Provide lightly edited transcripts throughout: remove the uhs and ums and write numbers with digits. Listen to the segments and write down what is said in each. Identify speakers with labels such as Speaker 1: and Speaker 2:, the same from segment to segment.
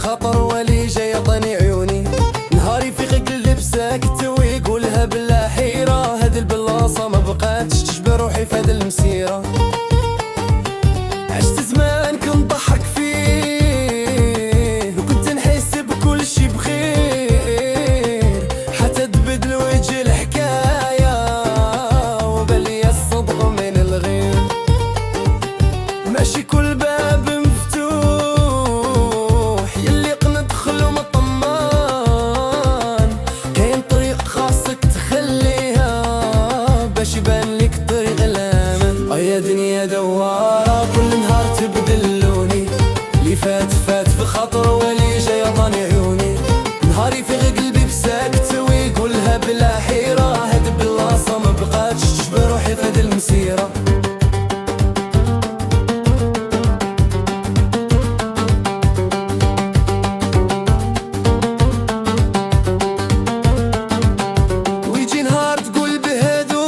Speaker 1: الخطر ولي جاي يعطاني عيوني. نهاري في قلب ساكت ويقولها بلا حيرة، هاد البلاصة ما بقاتش تشبه روحي في هاد المسيرة. عشت زمان كنت ضحك فيه وكنت نحس بكل شي بخير، حتى تبدل وجه الحكاية وبان ليا الصدق من الغير. ماشي كل باب مفتوح يلي ندخل ومطمان، كاين طريق خاصك تخليها باش يبان لك طريق الأمان. يا دنيا دوارة كل نهار تبدل لوني، اللي فات فات في خاطر ولي جاي عطاني عيوني. نهاري في قلبي بساكت ويقولها بلا حيرة، هاد البلاصة ما بقاتش تشبه روحي في هاد المسيرة. ويجي نهار تقول بهدوء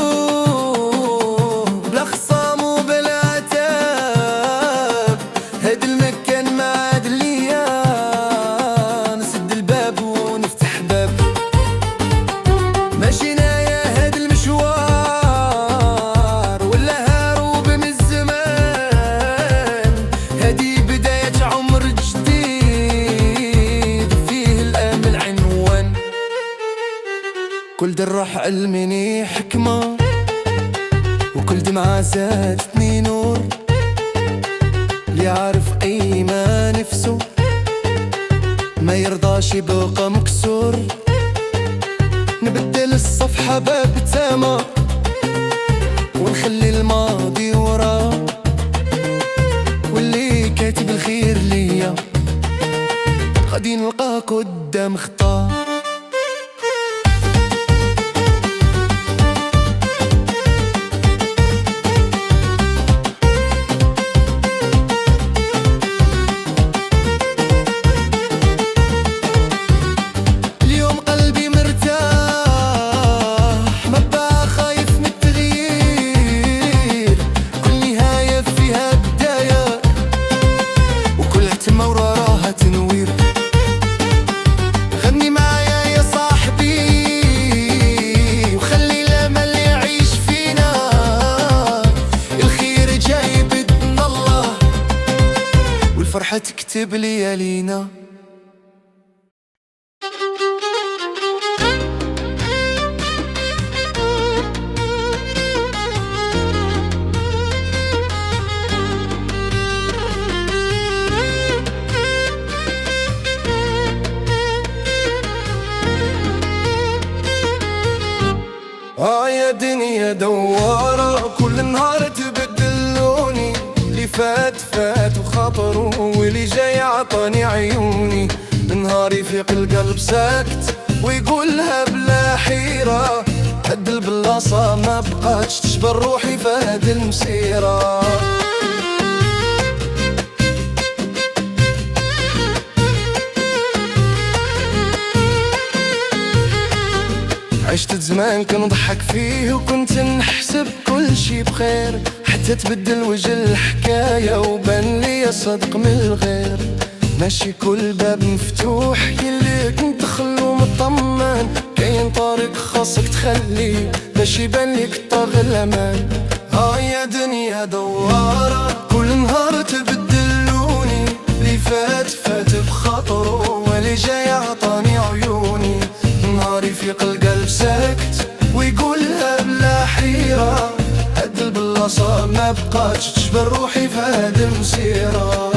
Speaker 1: بلا خصام وبلا عتاب، هاد المكان ما عاد ليا نسد الباب ونفتح باب. ماشينا يا هاد المشوار ولا هاروب من الزمان، هادي بداية عمر جديد فيه الأمل عنوان. كل درح علمني حكمة وكل دمعة زادتني نور، اللي عارف أي ما نفسه ما يرضاش يبقى مكسور. نبدل الصفحة باب تامة ونخلي الماضي وراه، واللي كاتب الخير ليا غادي نلقاه قدام خطاه. الفرحة تكتب ليالينا. يا دنيا دوارة كل نهار تبدل لوني، اللي فات فات وخاطره واللي جاي عطاني عيوني. نهاري في القلب ساكت ويقولها بلا حيرة، هاد البلاصة ما بقاتش تشبه روحي في هاد المسيرة. عشت زمان كنضحك فيه وكنت نحسب كل شي بخير، حتى تبدل وجه الحكاية وبان لي صدق من الغير. ماشي كل باب مفتوح يلي ندخل ومطمن، كاين طريق خاصك تخليه باش يبان لك طاغ الأمان. يا دنيا دوارة كل نهار تبدل لوني، اللي فات فات بخاطره واللي جاي عطاني عيوني. نهاري في القلب ساكت ويقولها بلا حيرة، هاد البلاصة ما بقاتش تشبه روحي في هاد المسيرة.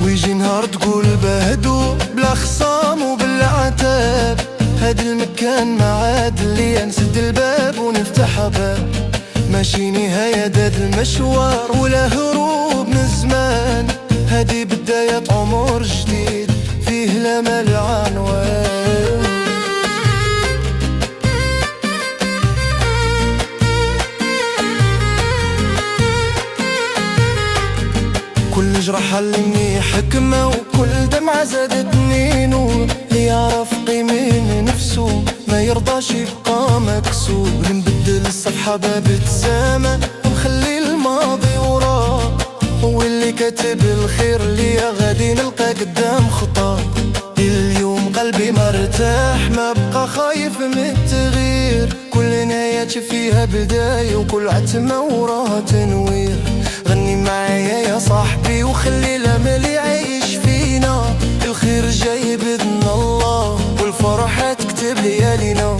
Speaker 1: ويجي نهار تقول بهدوء بلا خصام وبلا عتاب، هاد المكان ما عاد ليا نسد الباب ونفتح باب. ماشي نهاية داد المشوار ولا هروب من الزمان، هادي بداية عمر جديد فيه الأمل عنوان. كل جرح علمني حكمة وكل دمعة زادتني نور، اللي يعرف قيمة نفسه ما يرضاش يبقى مكسور، نبدل الصفحة باب ابتسامة ونخلي الماضي وراه. واللي كاتب الخير ليا غادي نلقى قدام خطاه. اليوم قلبي مرتاح ما بقى خايف من التغيير، كل نهاية فيها بداية وكل عتمة وراها تنوير. غني معايا يا صاحبي وخلي الأمل يعيش فينا، الخير جاي بإذن الله والفرحة تكتب ليالينا.